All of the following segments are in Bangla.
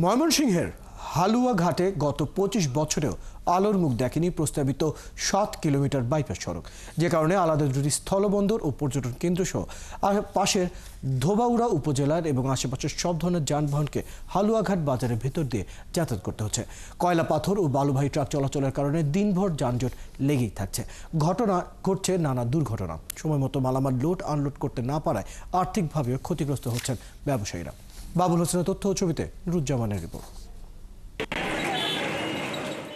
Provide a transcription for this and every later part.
ময়মনসিংহের হালুয়াঘাটে গত ২৫ বছরেও আলোর মুখ দেখেনি প্রস্তাবিত ৭ কিলোমিটার বাইপাস সড়ক, যে কারণে আলাদা দুটি স্থলবন্দর ও পর্যটন কেন্দ্র সহ পাশের ধোবাউড়া উপজেলার এবং আশেপাশের সব ধরনের যানবাহনকে হালুয়াঘাট বাজারের ভেতর দিয়ে যাতায়াত করতে হচ্ছে। কয়লা, পাথর ও বালুবাহী ট্রাক চলাচলের কারণে দিনভর যানজট লেগেই থাকছে। ঘটছে নানা দুর্ঘটনা। সময় মতো মালামাল লোড আনলোড করতে না পারায় আর্থিকভাবেও ক্ষতিগ্রস্ত হচ্ছেন ব্যবসায়ীরা। বাবুল হোসেনের তথ্য ও ছবিতে নুরুজ্জামানের রিপোর্ট।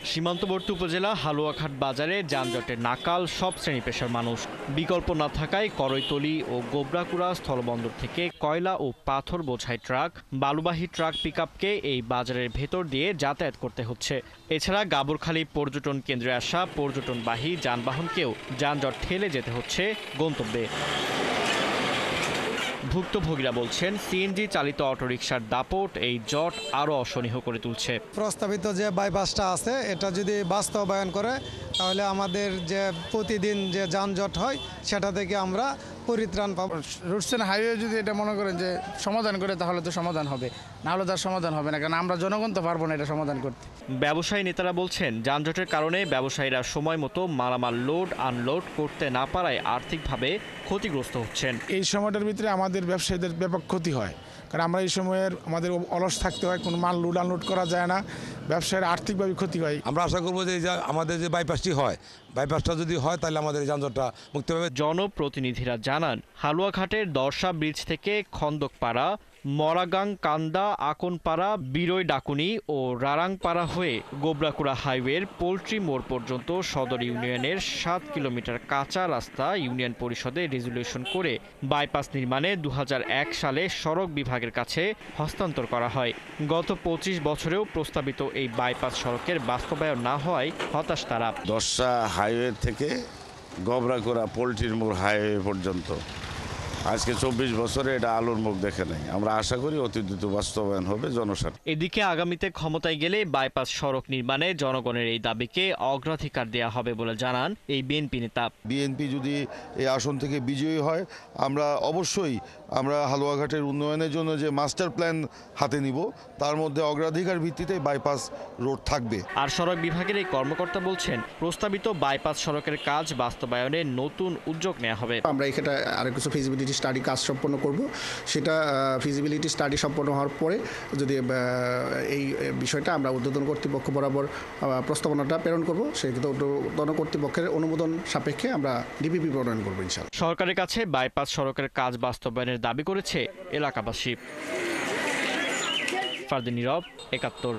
সীমান্তবর্তী উপজেলা হালুয়াঘাট বাজারে যানজটের নাকাল সব শ্রেণী পেশার মানুষ। বিকল্প না থাকায় করৈতলী ও গোবরাকুড়া স্থলবন্দর থেকে কয়লা ও পাথর বোঝাই ট্রাক, বালুবাহী ট্রাক পিকআপকে এই বাজারের ভেতর দিয়ে যাতায়াত করতে হচ্ছে। এছাড়া গাবরখালী পর্যটন কেন্দ্রে আসা পর্যটনবাহী যানবাহনকেও যানজট ঠেলে যেতে হচ্ছে গন্তব্যে। ভুক্তভোগীরা বলছেন, সিএনজি চালিত অটোরিকশার দাপট এই জট আরও অসহনীয় করে তুলছে। প্রস্তাবিত যে বাইপাসটা আছে এটা যদি বাস্তবায়ন করে তাহলে আমাদের যে প্রতিদিন যে যানজট হয় সেটা থেকে আমরা পরিত্রাণ পাবো। রুটস এন্ড হাইওয়ে যদি এটা মনে করেন যে সমাধান করে তাহলে তো সমাধান হবে, না হলে তার সমাধান হবে না, কারণ আমরা জনগণ তো পারবো না এটা সমাধান করতে। ব্যবসায়ী নেতারা বলছেন, যানজটের কারণে ব্যবসায়ীরা সময় মতো মালামাল লোড আনলোড করতে না পারায় আর্থিকভাবে ক্ষতিগ্রস্ত হচ্ছেন। এই সময়টার ভিতরে আমাদের ব্যবসায়ীদের ব্যাপক ক্ষতি হয়, কারণ আমরা এই সময়ের আমাদের অলস থাকতে হয়, কোনো মাল লোড আনলোড করা যায় না, ব্যবসায়ের আর্থিকভাবে ক্ষতি হয়। আমরা আশা করবো যে আমাদের যে বাইপাসটি হয়, বাইপাসটা যদি হয় তাহলে আমাদের যানজটটা মুক্তি পাবে। জনপ্রতিনিধিরা জানান, হালুয়াঘাটের দর্শা ব্রিজ থেকে খন্দকপাড়া, মরাগাং, কান্দা, আকনপাড়া, বিরই ডাকুনি ও রারাংপাড়া হয়ে গোবরাকুড়া হাইওয়ের পোল্ট্রি মোড় পর্যন্ত সদর ইউনিয়নের ৭ কিলোমিটার কাঁচা রাস্তা ইউনিয়ন পরিষদে রেজুলেশন করে বাইপাস নির্মাণে ২০০১ সালে সড়ক বিভাগের কাছে হস্তান্তর করা হয়। গত ২৫ বছরেও প্রস্তাবিত এই বাইপাস সড়কের বাস্তবায়ন না হওয়ায় হতাশ তারা। দর্শা হাইওয়ে থেকে গোবরাকুড়া পোল্ট্রি মোড় হাইওয়ে পর্যন্ত আজকে ২৪ বছরে এটা আলোর মুখ দেখে নাই। আমরা আশা করি অতি দ্রুত বাস্তবায়ন হবে জনস্বার্থে। এদিকে আগামীতে ক্ষমতায় গেলে বাইপাস সড়ক নির্মাণে জনগণের এই দাবিকে অগ্রাধিকার দেওয়া হবে বলে জানান এই বিএনপি নেতা। বিএনপি যদি এই আসন থেকে বিজয়ী হয় আমরা অবশ্যই হালুয়াঘাটের উন্নয়নের জন্য যে মাস্টার প্ল্যান হাতে নিব, তার মধ্যে অগ্রাধিকার ভিত্তিতে বাইপাস রোড থাকবে। আর সড়ক বিভাগের এই কর্মকর্তা বলছেন, প্রস্তাবিত বাইপাস সড়কের কাজ বাস্তবায়নে নতুন উদ্যোগ নেওয়া হবে। আমরা এখানে আরো কিছু ফিজিবিলিটি স্টাডি কাজ সম্পন্ন করব, সেটা ফিজিবিলিটি স্টাডি সম্পন্ন হওয়ার পরে যদি এই বিষয়টা আমরা ঊর্ধ্বতন কর্তৃপক্ষ বরাবর প্রস্তাবনাটা প্রেরণ করব, সেই ঊর্ধ্বতন কর্তৃপক্ষের অনুমোদন সাপেক্ষে আমরা ডিপিপি প্রণয়ন করব ইনশাআল্লাহ। সরকারের কাছে বাইপাস সড়কের কাজ বাস্তবায়নের দাবি করেছে এলাকাবাসী। ফারদিন নীরব, ৭১।